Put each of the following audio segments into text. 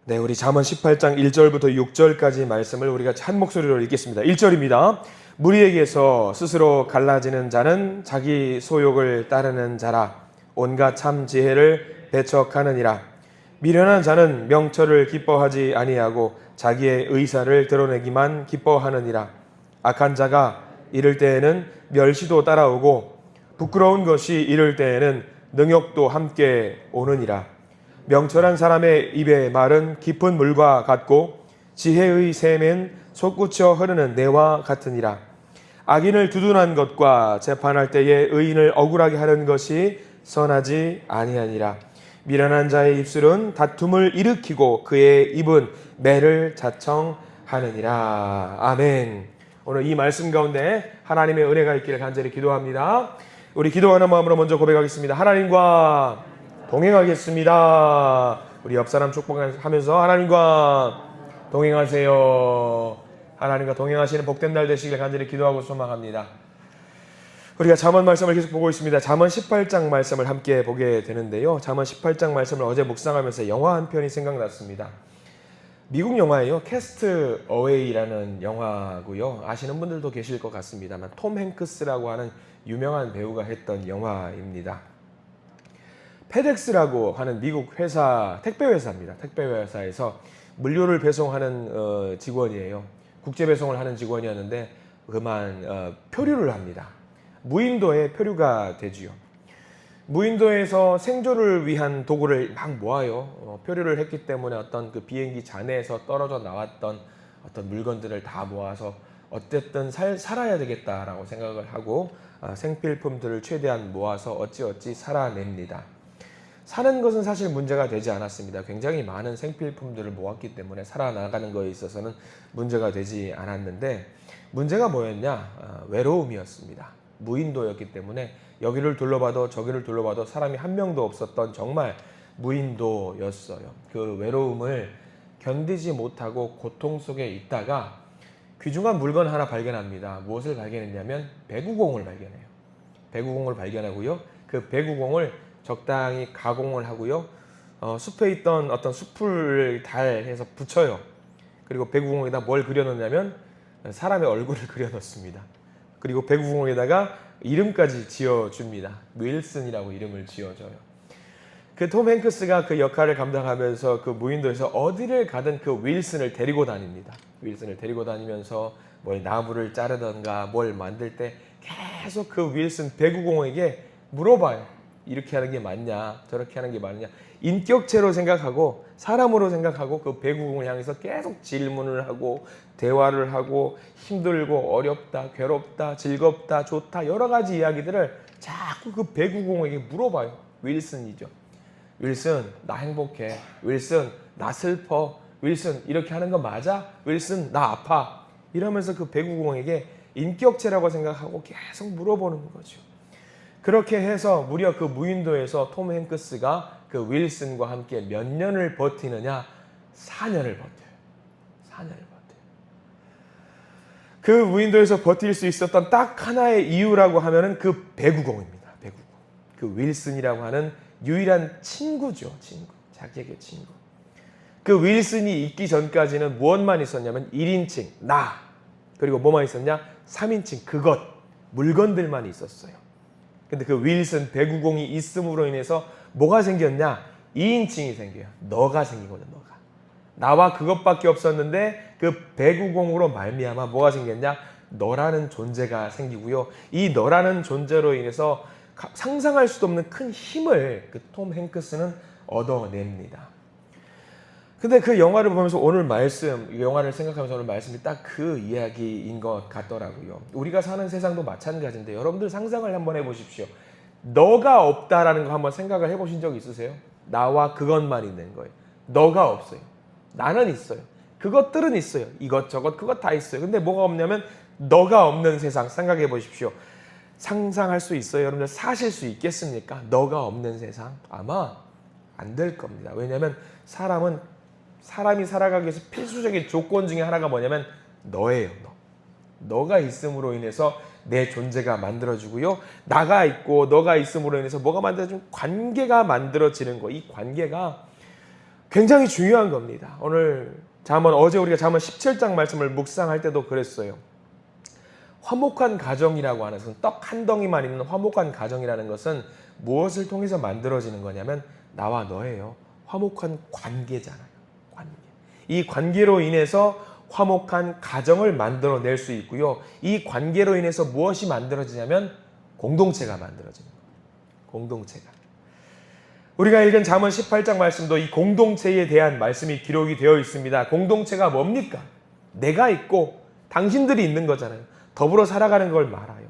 네, 우리 잠언 18장 1절부터 6절까지 말씀을 우리가 한 목소리로 읽겠습니다. 1절입니다. 무리에게서 스스로 갈라지는 자는 자기 소욕을 따르는 자라. 온갖 참 지혜를 배척하느니라. 미련한 자는 명철을 기뻐하지 아니하고 자기의 의사를 드러내기만 기뻐하느니라. 악한 자가 이를 때에는 멸시도 따라오고 부끄러운 것이 이를 때에는 능욕도 함께 오느니라. 명철한 사람의 입의 말은 깊은 물과 같고 지혜의 샘은 솟구쳐 흐르는 내와 같으니라. 악인을 두둔한 것과 재판할 때에 의인을 억울하게 하는 것이 선하지 아니하니라. 미련한 자의 입술은 다툼을 일으키고 그의 입은 매를 자청하느니라. 아멘. 오늘 이 말씀 가운데 하나님의 은혜가 있기를 간절히 기도합니다. 우리 기도하는 마음으로 먼저 고백하겠습니다. 하나님과 동행하겠습니다. 우리 옆 사람 축복하면서 하나님과 동행하세요. 하나님과 동행하시는 복된 날 되시길 간절히 기도하고 소망합니다. 우리가 잠언 말씀을 계속 보고 있습니다. 잠언 18장 말씀을 함께 보게 되는데요. 잠언 18장 말씀을 어제 묵상하면서 영화 한 편이 생각났습니다. 미국 영화예요. 캐스트 어웨이라는 영화고요. 아시는 분들도 계실 것 같습니다만 톰 행크스라고 하는 유명한 배우가 했던 영화입니다. 페덱스라고 하는 미국 회사, 택배 회사입니다. 택배 회사에서 물류를 배송하는 직원이에요. 국제 배송을 하는 직원이었는데 그만 표류를 합니다. 무인도에 표류가 되지요. 무인도에서 생존을 위한 도구를 막 모아요. 표류를 했기 때문에 어떤 그 비행기 잔해에서 떨어져 나왔던 어떤 물건들을 다 모아서 어쨌든 살아야 되겠다라고 생각을 하고 생필품들을 최대한 모아서 어찌어찌 살아냅니다. 사는 것은 사실 문제가 되지 않았습니다. 굉장히 많은 생필품들을 모았기 때문에 살아나가는 것에 있어서는 문제가 되지 않았는데 문제가 뭐였냐? 외로움이었습니다. 무인도였기 때문에 여기를 둘러봐도 저기를 둘러봐도 사람이 한 명도 없었던 정말 무인도였어요. 그 외로움을 견디지 못하고 고통 속에 있다가 귀중한 물건 하나 발견합니다. 무엇을 발견했냐면 배구공을 발견해요. 배구공을 발견하고요. 그 배구공을 적당히 가공을 하고요. 숲에 있던 어떤 숲을 달해서 붙여요. 그리고 배구공에다 뭘 그려놓냐면 사람의 얼굴을 그려놓습니다. 그리고 배구공에다가 이름까지 지어줍니다. 윌슨이라고 이름을 지어줘요. 그 톰 행크스가 그 역할을 감당하면서 그 무인도에서 어디를 가든 그 윌슨을 데리고 다닙니다. 윌슨을 데리고 다니면서 뭘 나무를 자르던가 뭘 만들 때 계속 그 윌슨 배구공에게 물어봐요. 이렇게 하는 게 맞냐, 저렇게 하는 게 맞냐. 인격체로 생각하고 사람으로 생각하고 그 배구공을 향해서 계속 질문을 하고 대화를 하고 힘들고 어렵다, 괴롭다, 즐겁다, 좋다 여러 가지 이야기들을 자꾸 그 배구공에게 물어봐요. 윌슨이죠. 윌슨, 나 행복해. 윌슨, 나 슬퍼. 윌슨, 이렇게 하는 거 맞아? 윌슨, 나 아파. 이러면서 그 배구공에게 인격체라고 생각하고 계속 물어보는 거죠. 그렇게 해서 무려 그 무인도에서 톰 행크스가 그 윌슨과 함께 몇 년을 버티느냐? 4년을 버텨요. 4년을 버텨요. 그 무인도에서 버틸 수 있었던 딱 하나의 이유라고 하면은 그 배구공입니다. 배구공. 그 윌슨이라고 하는 유일한 친구죠. 친구. 자기에게 친구. 그 윌슨이 있기 전까지는 무엇만 있었냐면 1인칭, 나. 그리고 뭐만 있었냐? 3인칭, 그것. 물건들만 있었어요. 근데 그 윌슨 배구공이 있음으로 인해서 뭐가 생겼냐? 2인칭이 생겨요. 너가 생긴 거죠. 너가. 나와 그것밖에 없었는데 그 배구공으로 말미암아 뭐가 생겼냐? 너라는 존재가 생기고요. 이 너라는 존재로 인해서 상상할 수도 없는 큰 힘을 그 톰 행크스는 얻어냅니다. 근데 그 영화를 보면서 오늘 말씀, 영화를 생각하면서 오늘 말씀이 딱 그 이야기인 것 같더라고요. 우리가 사는 세상도 마찬가지인데 여러분들 상상을 한번 해보십시오. 너가 없다라는 거 한번 생각을 해보신 적 있으세요? 나와 그것만 있는 거예요. 너가 없어요. 나는 있어요. 그것들은 있어요. 이것저것 그것 다 있어요. 근데 뭐가 없냐면 너가 없는 세상 생각해 보십시오. 상상할 수 있어요? 여러분들 사실 수 있겠습니까? 너가 없는 세상? 아마 안 될 겁니다. 왜냐하면 사람이 살아가기 위해서 필수적인 조건 중에 하나가 뭐냐면 너예요. 너가 있음으로 인해서 내 존재가 만들어지고요. 나가 있고 너가 있음으로 인해서 뭐가 만들어지면 관계가 만들어지는 거. 이 관계가 굉장히 중요한 겁니다. 어제 우리가 잠언 17장 말씀을 묵상할 때도 그랬어요. 화목한 가정이라고 하는 것은 떡 한 덩이만 있는 화목한 가정이라는 것은 무엇을 통해서 만들어지는 거냐면 나와 너예요. 화목한 관계잖아요. 관계. 이 관계로 인해서 화목한 가정을 만들어낼 수 있고요. 이 관계로 인해서 무엇이 만들어지냐면 공동체가 만들어지는 거예요. 공동체가. 우리가 읽은 잠언 18장 말씀도 이 공동체에 대한 말씀이 기록이 되어 있습니다. 공동체가 뭡니까? 내가 있고 당신들이 있는 거잖아요. 더불어 살아가는 걸 말아요.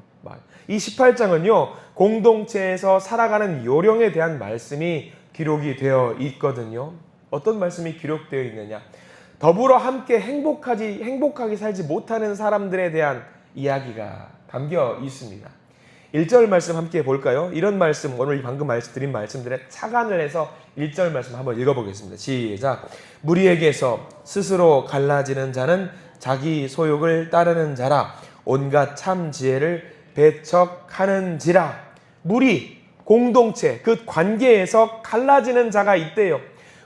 이 18장은요, 공동체에서 살아가는 요령에 대한 말씀이 기록이 되어 있거든요. 어떤 말씀이 기록되어 있느냐? 더불어 함께 행복하게 살지 못하는 사람들에 대한 이야기가 담겨 있습니다. 1절 말씀 함께 볼까요? 이런 말씀, 오늘 방금 드린 말씀들에 착안을 해서 1절 말씀 한번 읽어보겠습니다. 시작. 무리에게서 스스로 갈라지는 자는 자기 소욕을 따르는 자라. 온갖 참 지혜를 배척하는지라. 무리, 공동체, 그 관계에서 갈라지는 자가 있대요.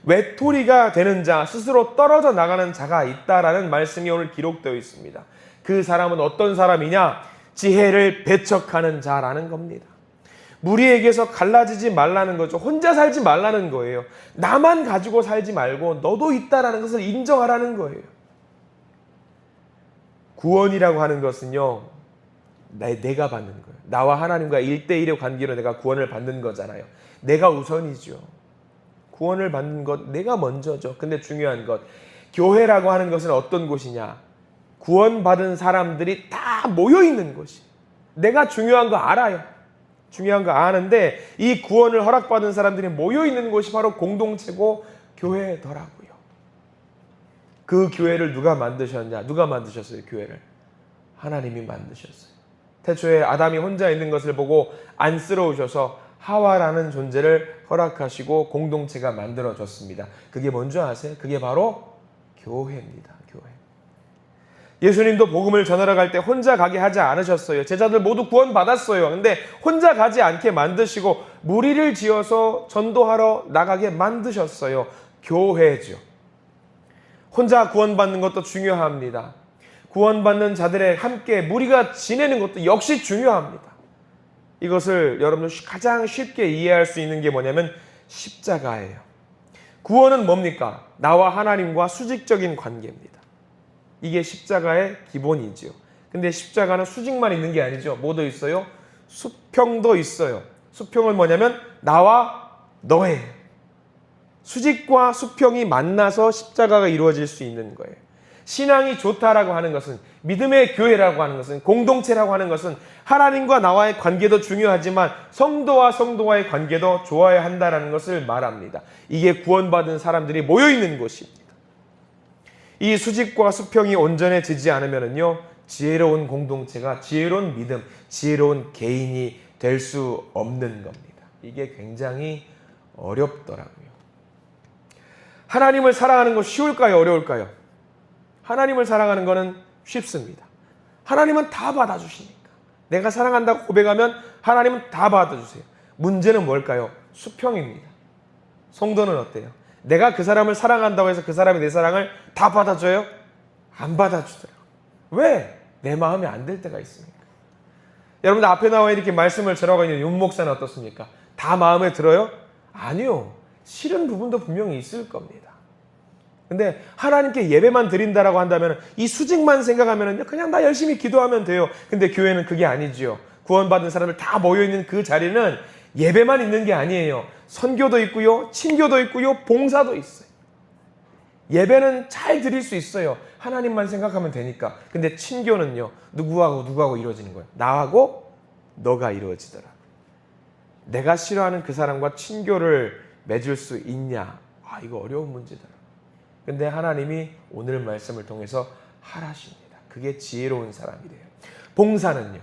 외톨이가 되는 자, 스스로 떨어져 나가는 자가 있다라는 말씀이 오늘 기록되어 있습니다. 그 사람은 어떤 사람이냐? 지혜를 배척하는 자라는 겁니다. 무리에게서 갈라지지 말라는 거죠. 혼자 살지 말라는 거예요. 나만 가지고 살지 말고 너도 있다라는 것을 인정하라는 거예요. 구원이라고 하는 것은요, 내가 받는 거예요. 나와 하나님과 1대1의 관계로 내가 구원을 받는 거잖아요. 내가 우선이죠. 구원을 받는 것, 내가 먼저죠. 근데 중요한 것, 교회라고 하는 것은 어떤 곳이냐? 구원받은 사람들이 다 모여있는 곳이. 내가 중요한 거 알아요. 중요한 거 아는데 이 구원을 허락받은 사람들이 모여있는 곳이 바로 공동체고 교회더라고요. 그 교회를 누가 만드셨냐? 누가 만드셨어요? 교회를. 하나님이 만드셨어요. 태초에 아담이 혼자 있는 것을 보고 안쓰러우셔서 하와라는 존재를 허락하시고 공동체가 만들어졌습니다. 그게 뭔지 아세요? 그게 바로 교회입니다. 교회. 예수님도 복음을 전하러 갈 때 혼자 가게 하지 않으셨어요. 제자들 모두 구원받았어요. 근데 혼자 가지 않게 만드시고 무리를 지어서 전도하러 나가게 만드셨어요. 교회죠. 혼자 구원받는 것도 중요합니다. 구원받는 자들의 함께 무리가 지내는 것도 역시 중요합니다. 이것을 여러분들 가장 쉽게 이해할 수 있는 게 뭐냐면 십자가예요. 구원은 뭡니까? 나와 하나님과 수직적인 관계입니다. 이게 십자가의 기본이지요. 근데 십자가는 수직만 있는 게 아니죠. 뭐도 있어요? 수평도 있어요. 수평은 뭐냐면 나와 너예요. 수직과 수평이 만나서 십자가가 이루어질 수 있는 거예요. 신앙이 좋다라고 하는 것은, 믿음의 교회라고 하는 것은, 공동체라고 하는 것은 하나님과 나와의 관계도 중요하지만 성도와 성도와의 관계도 좋아야 한다는 것을 말합니다. 이게 구원받은 사람들이 모여있는 곳입니다. 이 수직과 수평이 온전해지지 않으면요, 지혜로운 공동체가, 지혜로운 믿음, 지혜로운 개인이 될 수 없는 겁니다. 이게 굉장히 어렵더라고요. 하나님을 사랑하는 거 쉬울까요? 어려울까요? 하나님을 사랑하는 거는 쉽습니다. 하나님은 다 받아주시니까. 내가 사랑한다고 고백하면 하나님은 다 받아주세요. 문제는 뭘까요? 수평입니다. 성도는 어때요? 내가 그 사람을 사랑한다고 해서 그 사람이 내 사랑을 다 받아줘요? 안 받아주더라고요. 왜? 내 마음에 안 들 때가 있으니까. 여러분들 앞에 나와 이렇게 말씀을 전하고 있는 윤 목사는 어떻습니까? 다 마음에 들어요? 아니요. 싫은 부분도 분명히 있을 겁니다. 근데 하나님께 예배만 드린다라고 한다면 이 수직만 생각하면 그냥 나 열심히 기도하면 돼요. 근데 교회는 그게 아니지요. 구원받은 사람들 다 모여있는 그 자리는 예배만 있는 게 아니에요. 선교도 있고요. 친교도 있고요. 봉사도 있어요. 예배는 잘 드릴 수 있어요. 하나님만 생각하면 되니까. 근데 친교는요. 누구하고 이루어지는 거예요. 나하고 너가 이루어지더라. 내가 싫어하는 그 사람과 친교를 맺을 수 있냐? 이거 어려운 문제더라. 근데 하나님이 오늘 말씀을 통해서 하라십니다. 그게 지혜로운 사람이래요. 봉사는요.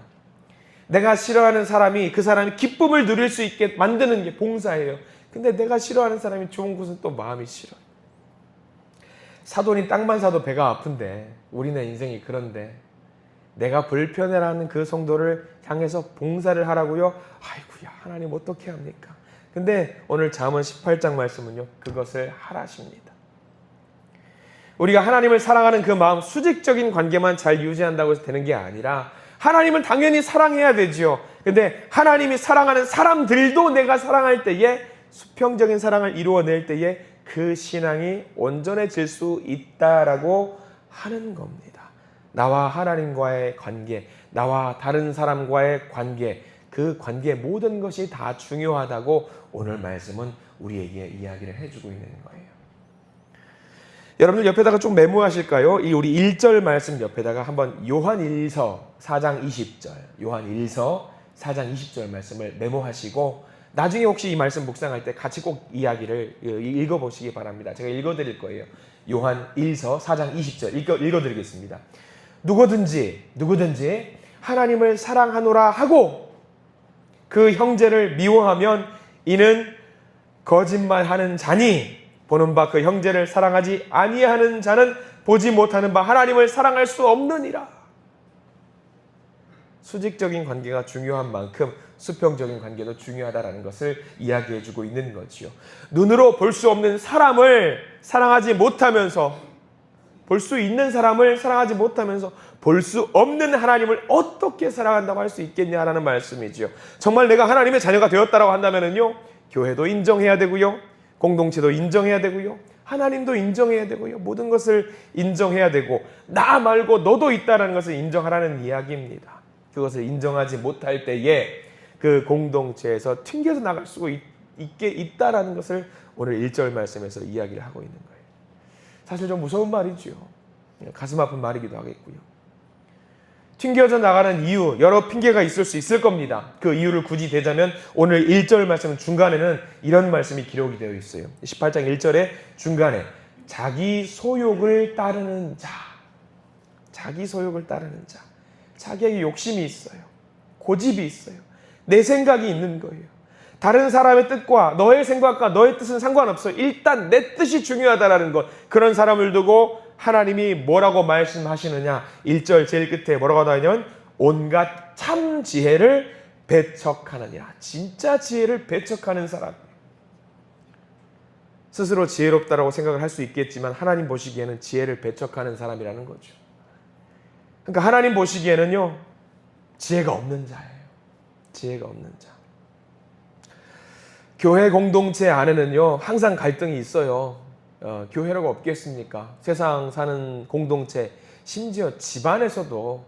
내가 싫어하는 사람이, 그 사람이 기쁨을 누릴 수 있게 만드는 게 봉사예요. 근데 내가 싫어하는 사람이 좋은 곳은 또 마음이 싫어요. 사돈이 땅만 사도 배가 아픈데, 우리네 인생이 그런데 내가 불편해하는 그 성도를 향해서 봉사를 하라고요? 아이고야, 하나님 어떻게 합니까? 근데 오늘 잠언 18장 말씀은요, 그것을 하라십니다. 우리가 하나님을 사랑하는 그 마음, 수직적인 관계만 잘 유지한다고 해서 되는 게 아니라 하나님을 당연히 사랑해야 되지요. 근데 하나님이 사랑하는 사람들도 내가 사랑할 때에, 수평적인 사랑을 이루어낼 때에 그 신앙이 온전해질 수 있다라고 하는 겁니다. 나와 하나님과의 관계, 나와 다른 사람과의 관계, 그 관계 모든 것이 다 중요하다고 오늘 말씀은 우리에게 이야기를 해주고 있는 거예요. 여러분들 옆에다가 좀 메모하실까요? 이 우리 1절 말씀 옆에다가 한번 요한일서 4장 20절, 요한일서 4장 20절 말씀을 메모하시고 나중에 혹시 이 말씀 묵상할 때 같이 꼭 이야기를 읽어보시기 바랍니다. 제가 읽어드릴 거예요. 요한일서 4장 20절 읽어드리겠습니다. 누구든지 하나님을 사랑하노라 하고 그 형제를 미워하면 이는 거짓말하는 자니 보는 바 그 형제를 사랑하지 아니하는 자는 보지 못하는 바 하나님을 사랑할 수 없느니라. 수직적인 관계가 중요한 만큼 수평적인 관계도 중요하다라는 것을 이야기해주고 있는 거지요. 눈으로 볼 수 없는 사람을 사랑하지 못하면서, 볼 수 있는 사람을 사랑하지 못하면서 볼 수 없는 하나님을 어떻게 사랑한다고 할 수 있겠냐라는 말씀이지요. 정말 내가 하나님의 자녀가 되었다라고 한다면은요, 교회도 인정해야 되고요, 공동체도 인정해야 되고요, 하나님도 인정해야 되고요, 모든 것을 인정해야 되고 나 말고 너도 있다라는 것을 인정하라는 이야기입니다. 그것을 인정하지 못할 때에 그 공동체에서 튕겨서 나갈 수 있다라는 것을 오늘 1절 말씀에서 이야기를 하고 있는 거예요. 사실 좀 무서운 말이죠. 가슴 아픈 말이기도 하겠고요. 튕겨져 나가는 이유, 여러 핑계가 있을 수 있을 겁니다. 그 이유를 굳이 대자면 오늘 1절 말씀 중간에는 이런 말씀이 기록이 되어 있어요. 18장 1절에 중간에 자기 소욕을 따르는 자, 자기 소욕을 따르는 자, 자기에게 욕심이 있어요. 고집이 있어요. 내 생각이 있는 거예요. 다른 사람의 뜻과 너의 생각과 너의 뜻은 상관없어요. 일단 내 뜻이 중요하다라는 것. 그런 사람을 두고 하나님이 뭐라고 말씀하시느냐. 1절 제일 끝에 뭐라고 하냐면 온갖 참 지혜를 배척하느니라. 진짜 지혜를 배척하는 사람. 스스로 지혜롭다라고 생각을 할 수 있겠지만 하나님 보시기에는 지혜를 배척하는 사람이라는 거죠. 그러니까 하나님 보시기에는요, 지혜가 없는 자예요. 지혜가 없는 자. 교회 공동체 안에는요, 항상 갈등이 있어요. 교회라고 없겠습니까? 세상 사는 공동체, 심지어 집안에서도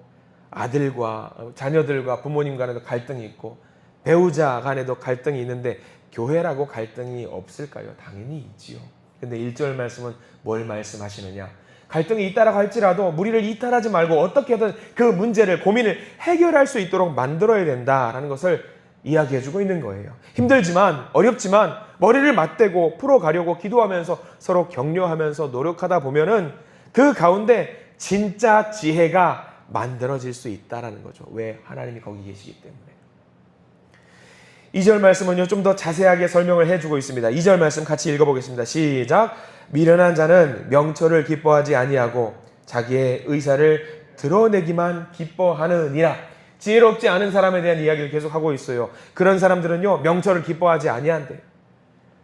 아들과 자녀들과 부모님 간에도 갈등이 있고 배우자 간에도 갈등이 있는데 교회라고 갈등이 없을까요? 당연히 있지요. 근데 1절 말씀은 뭘 말씀하시느냐? 갈등이 있다라고 할지라도 무리를 이탈하지 말고 어떻게든 그 문제를, 고민을 해결할 수 있도록 만들어야 된다라는 것을 이야기해주고 있는 거예요. 힘들지만, 어렵지만 머리를 맞대고 풀어가려고 기도하면서 서로 격려하면서 노력하다 보면은 그 가운데 진짜 지혜가 만들어질 수 있다라는 거죠. 왜? 하나님이 거기 계시기 때문에. 2절 말씀은요, 좀 더 자세하게 설명을 해주고 있습니다. 2절 말씀 같이 읽어보겠습니다. 시작. 미련한 자는 명철을 기뻐하지 아니하고 자기의 의사를 드러내기만 기뻐하느니라. 지혜롭지 않은 사람에 대한 이야기를 계속하고 있어요. 그런 사람들은요, 명철을 기뻐하지 아니한대요.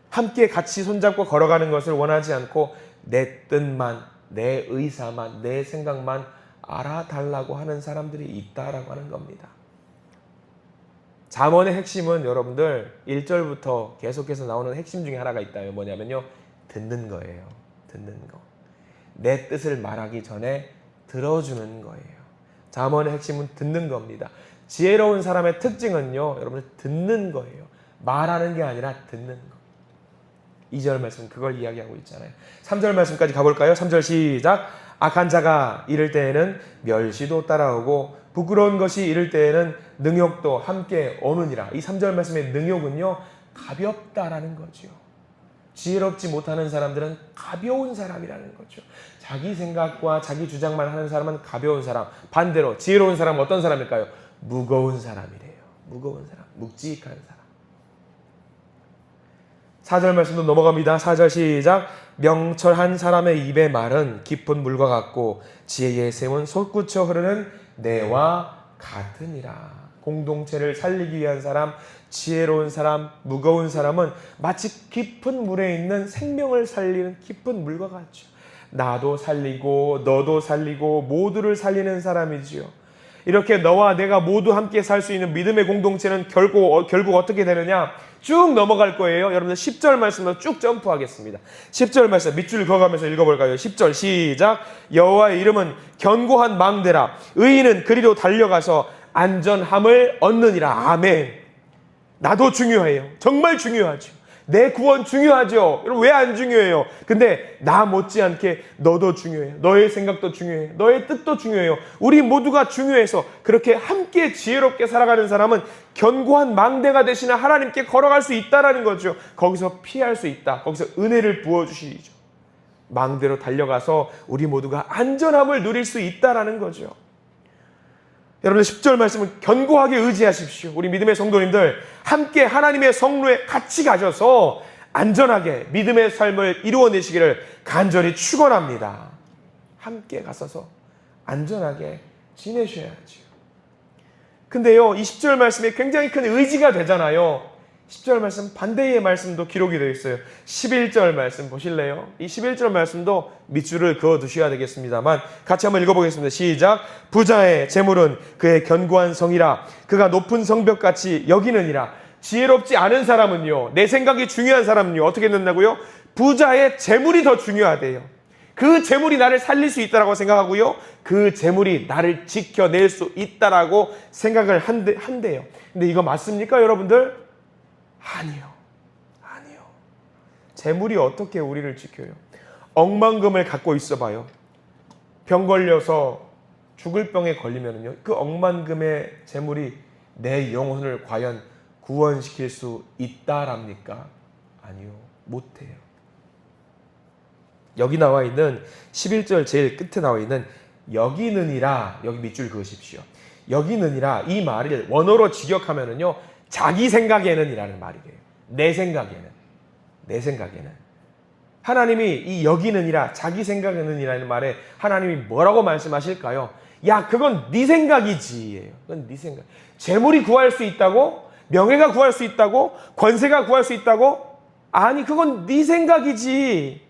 함께 같이 손잡고 걸어가는 것을 원하지 않고 내 뜻만, 내 의사만, 내 생각만 알아달라고 하는 사람들이 있다라고 하는 겁니다. 잠언의 핵심은 여러분들 1절부터 계속해서 나오는 핵심 중에 하나가 있다요. 뭐냐면요, 듣는 거예요. 듣는 거. 내 뜻을 말하기 전에 들어주는 거예요. 잠언의 핵심은 듣는 겁니다. 지혜로운 사람의 특징은요, 여러분들 듣는 거예요. 말하는 게 아니라 듣는 거. 2절 말씀 그걸 이야기하고 있잖아요. 3절 말씀까지 가볼까요? 3절 시작. 악한 자가 이를 때에는 멸시도 따라오고 부끄러운 것이 이를 때에는 능욕도 함께 오느니라. 이 3절 말씀의 능욕은요, 가볍다라는 거죠. 지혜롭지 못하는 사람들은 가벼운 사람이라는 거죠. 자기 생각과 자기 주장만 하는 사람은 가벼운 사람. 반대로 지혜로운 사람은 어떤 사람일까요? 무거운 사람이래요. 무거운 사람, 묵직한 사람. 4절 말씀도 넘어갑니다. 4절 시작. 명철한 사람의 입의 말은 깊은 물과 같고 지혜의 샘은 솟구쳐 흐르는 내와 같으니라. 공동체를 살리기 위한 사람, 지혜로운 사람, 무거운 사람은 마치 깊은 물에 있는 생명을 살리는 깊은 물과 같죠. 나도 살리고 너도 살리고 모두를 살리는 사람이지요. 이렇게 너와 내가 모두 함께 살 수 있는 믿음의 공동체는 결국 어떻게 되느냐? 쭉 넘어갈 거예요. 여러분들 10절 말씀으로 쭉 점프하겠습니다. 10절 말씀 밑줄 그어가면서 읽어볼까요? 10절 시작. 여호와의 이름은 견고한 망대라. 의인은 그리로 달려가서 안전함을 얻느니라. 아멘. 나도 중요해요. 정말 중요하죠. 내 구원 중요하죠. 여러분 왜 안 중요해요? 근데 나 못지않게 너도 중요해요. 너의 생각도 중요해요. 너의 뜻도 중요해요. 우리 모두가 중요해서 그렇게 함께 지혜롭게 살아가는 사람은 견고한 망대가 되시는 하나님께 걸어갈 수 있다라는 거죠. 거기서 피할 수 있다. 거기서 은혜를 부어주시죠. 망대로 달려가서 우리 모두가 안전함을 누릴 수 있다라는 거죠. 여러분들 10절 말씀을 견고하게 의지하십시오. 우리 믿음의 성도님들 함께 하나님의 성루에 같이 가셔서 안전하게 믿음의 삶을 이루어내시기를 간절히 축원합니다. 함께 가서서 안전하게 지내셔야죠. 근데요, 이 10절 말씀이 굉장히 큰 의지가 되잖아요. 10절 말씀 반대의 말씀도 기록이 되어 있어요. 11절 말씀 보실래요? 이 11절 말씀도 밑줄을 그어 두셔야 되겠습니다만 같이 한번 읽어보겠습니다. 시작. 부자의 재물은 그의 견고한 성이라 그가 높은 성벽같이 여기느니라. 지혜롭지 않은 사람은요, 내 생각이 중요한 사람은요 어떻게 된다고요? 부자의 재물이 더 중요하대요. 그 재물이 나를 살릴 수 있다라고 생각하고요, 그 재물이 나를 지켜낼 수 있다라고 생각을 한대요. 근데 이거 맞습니까 여러분들? 아니요. 재물이 어떻게 우리를 지켜요? 억만금을 갖고 있어봐요. 병 걸려서 죽을 병에 걸리면요, 그 억만금의 재물이 내 영혼을 과연 구원시킬 수 있다랍니까? 아니요, 못해요. 여기 나와 있는 11절 제일 끝에 나와 있는 여기느니라, 여기 밑줄 그으십시오. 여기느니라 이 말을 원어로 직역하면은요, 자기 생각에는 이라는 말이에요. 내 생각에는. 하나님이 이 여기는이라 자기 생각에는 이라는 말에 하나님이 뭐라고 말씀하실까요? 야, 그건 네 생각이지. 그건 네 생각. 재물이 구할 수 있다고? 명예가 구할 수 있다고? 권세가 구할 수 있다고? 아니, 그건 네 생각이지.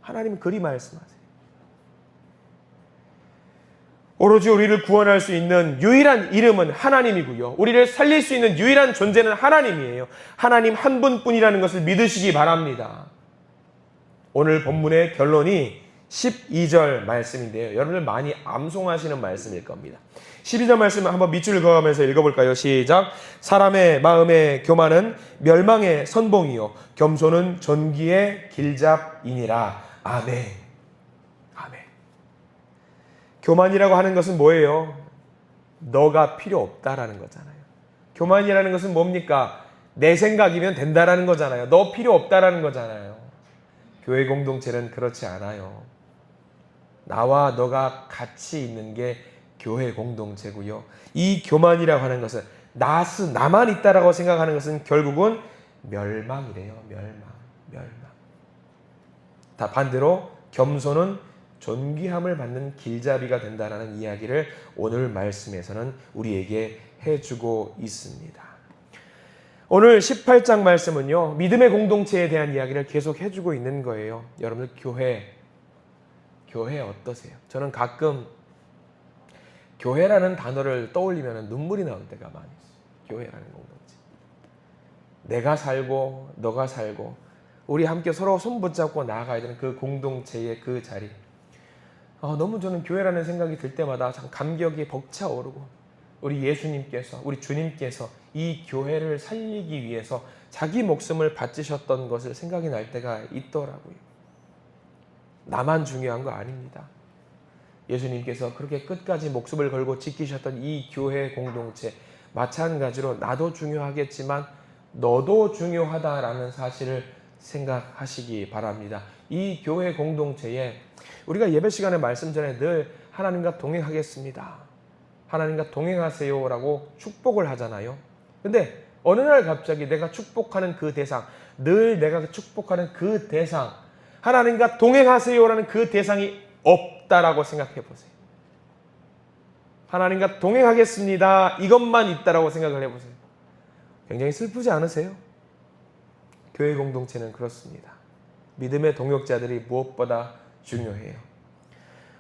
하나님은 그리 말씀하세요. 오로지 우리를 구원할 수 있는 유일한 이름은 하나님이고요. 우리를 살릴 수 있는 유일한 존재는 하나님이에요. 하나님 한 분뿐이라는 것을 믿으시기 바랍니다. 오늘 본문의 결론이 12절 말씀인데요. 여러분들 많이 암송하시는 말씀일 겁니다. 12절 말씀 한번 밑줄을 그어가면서 읽어볼까요? 시작. 사람의 마음의 교만은 멸망의 선봉이요 겸손은 존귀의 길잡이니라. 아멘. 교만이라고 하는 것은 뭐예요? 너가 필요 없다라는 거잖아요. 교만이라는 것은 뭡니까? 내 생각이면 된다라는 거잖아요. 너 필요 없다라는 거잖아요. 교회 공동체는 그렇지 않아요. 나와 너가 같이 있는 게 교회 공동체고요. 이 교만이라고 하는 것은 나만 있다라고 생각하는 것은 결국은 멸망이래요. 멸망. 다 반대로 겸손은 존귀함을 받는 길잡이가 된다는 이야기를 오늘 말씀에서는 우리에게 해주고 있습니다. 오늘 18장 말씀은요, 믿음의 공동체에 대한 이야기를 계속 해주고 있는 거예요. 여러분들 교회 어떠세요? 저는 가끔 교회라는 단어를 떠올리면 눈물이 나올 때가 많이 있어요. 교회라는 공동체. 내가 살고 너가 살고 우리 함께 서로 손 붙잡고 나아가야 되는 그 공동체의 그 자리. 너무 저는 교회라는 생각이 들 때마다 참 감격이 벅차오르고 우리 예수님께서, 우리 주님께서 이 교회를 살리기 위해서 자기 목숨을 바치셨던 것을 생각이 날 때가 있더라고요. 나만 중요한 거 아닙니다. 예수님께서 그렇게 끝까지 목숨을 걸고 지키셨던 이 교회 공동체, 마찬가지로 나도 중요하겠지만 너도 중요하다라는 사실을 생각하시기 바랍니다. 이 교회 공동체에 우리가 예배 시간에 말씀 전에 늘 하나님과 동행하겠습니다. 하나님과 동행하세요라고 축복을 하잖아요. 근데 어느 날 갑자기 내가 축복하는 그 대상, 늘 내가 축복하는 그 대상, 하나님과 동행하세요라는 그 대상이 없다라고 생각해 보세요. 하나님과 동행하겠습니다. 이것만 있다라고 생각을 해보세요. 굉장히 슬프지 않으세요? 교회 공동체는 그렇습니다. 믿음의 동역자들이 무엇보다 중요해요.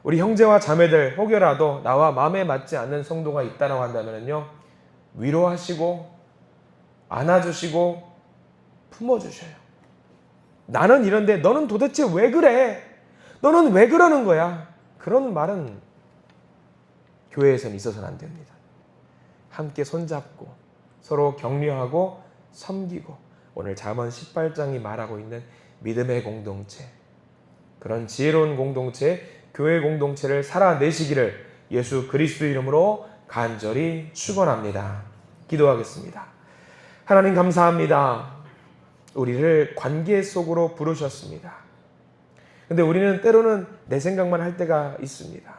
우리 형제와 자매들 혹여라도 나와 마음에 맞지 않는 성도가 있다고 한다면요, 위로하시고 안아주시고 품어주셔요. 나는 이런데 너는 도대체 왜 그래? 너는 왜 그러는 거야? 그런 말은 교회에서는 있어서는 안 됩니다. 함께 손잡고 서로 격려하고 섬기고, 오늘 잠언 18장이 말하고 있는 믿음의 공동체, 그런 지혜로운 공동체, 교회 공동체를 살아내시기를 예수 그리스도 이름으로 간절히 축원합니다. 기도하겠습니다. 하나님 감사합니다. 우리를 관계 속으로 부르셨습니다. 근데 우리는 때로는 내 생각만 할 때가 있습니다.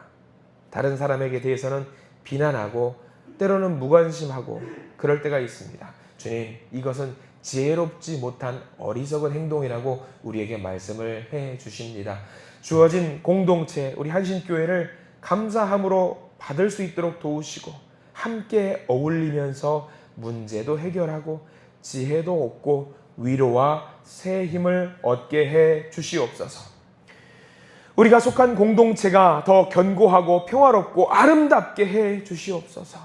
다른 사람에게 대해서는 비난하고 때로는 무관심하고 그럴 때가 있습니다. 주님, 이것은 지혜롭지 못한 어리석은 행동이라고 우리에게 말씀을 해 주십니다. 주어진 공동체, 우리 한신교회를 감사함으로 받을 수 있도록 도우시고 함께 어울리면서 문제도 해결하고 지혜도 얻고 위로와 새 힘을 얻게 해 주시옵소서. 우리가 속한 공동체가 더 견고하고 평화롭고 아름답게 해 주시옵소서.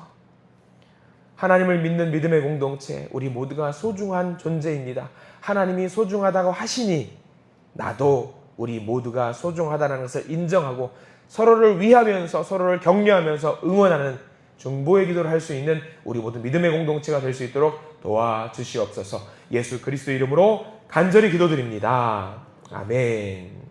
하나님을 믿는 믿음의 공동체, 우리 모두가 소중한 존재입니다. 하나님이 소중하다고 하시니 나도 우리 모두가 소중하다는 것을 인정하고 서로를 위하면서 서로를 격려하면서 응원하는 중보의 기도를 할 수 있는 우리 모두 믿음의 공동체가 될 수 있도록 도와주시옵소서. 예수 그리스도 이름으로 간절히 기도드립니다. 아멘.